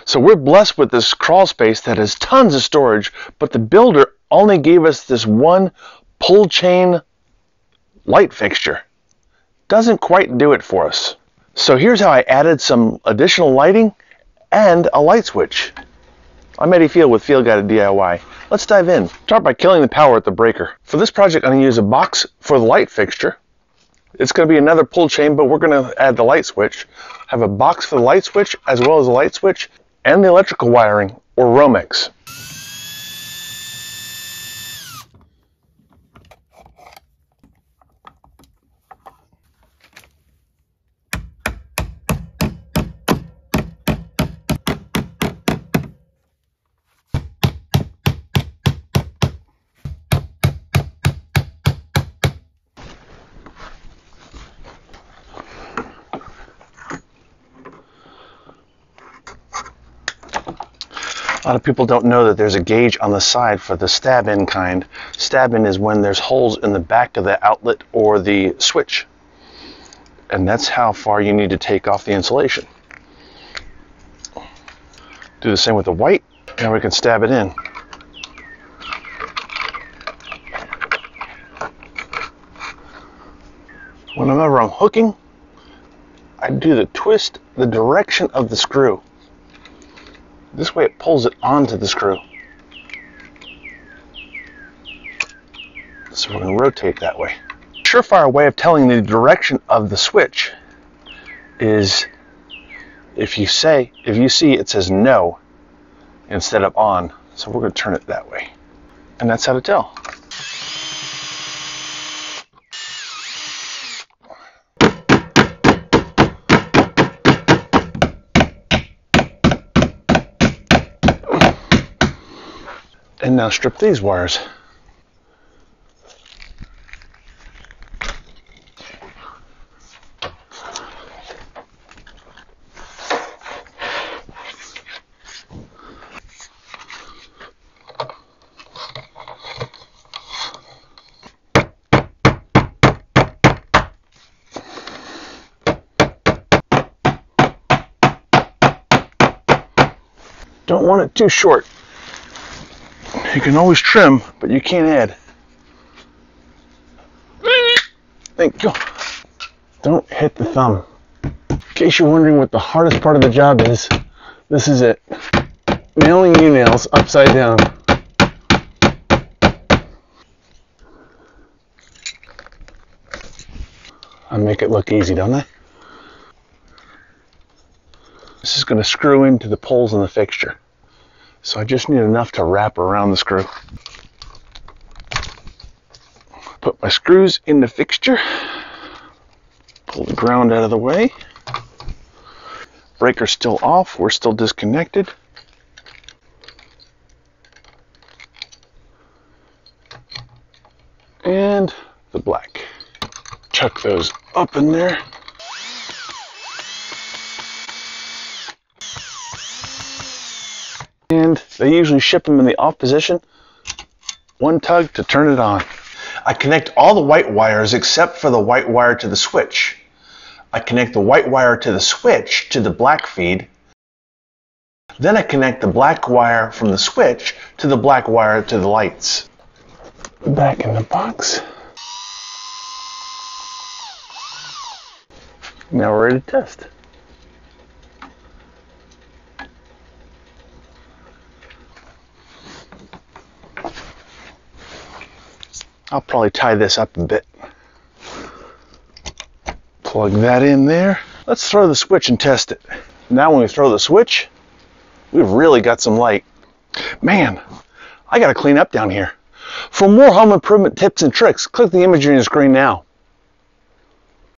So we're blessed with this crawl space that has tons of storage, but the builder only gave us this one pull chain light fixture. Doesn't quite do it for us. So here's how I added some additional lighting and a light switch. I'm Eddie Field with Field Guided DIY. Let's dive in. Start by killing the power at the breaker. For this project, I'm going to use a box for the light fixture. It's going to be another pull chain, but we're going to add the light switch. Have a box for the light switch, as well as the light switch and the electrical wiring, or Romex. A lot of people don't know that there's a gauge on the side for the stab-in kind. Stab-in is when there's holes in the back of the outlet or the switch. And that's how far you need to take off the insulation. Do the same with the white. Now we can stab it in. Whenever I'm hooking, I do the twist the direction of the screw. This way it pulls it onto the screw. So we're going to rotate that way. Surefire way of telling the direction of the switch is if you see it says no instead of on. So we're going to turn it that way. And that's how to tell. And now strip these wires. Don't want it too short. You can always trim, but you can't add. Thank you. Don't hit the thumb. In case you're wondering what the hardest part of the job is, this is it. Nailing U-nails upside down. I make it look easy, don't I? This is going to screw into the poles in the fixture. So I just need enough to wrap around the screw. Put my screws in the fixture. Pull the ground out of the way. Breaker's still off. We're still disconnected. And the black. Chuck those up in there. And they usually ship them in the off position. One tug to turn it on. I connect all the white wires except for the white wire to the switch. I connect the white wire to the switch to the black feed. Then I connect the black wire from the switch to the black wire to the lights. Back in the box. Now we're ready to test. I'll probably tie this up a bit. Plug that in there. Let's throw the switch and test it. Now when we throw the switch, we've really got some light. Man, I gotta clean up down here. For more home improvement tips and tricks, click the image on your screen now.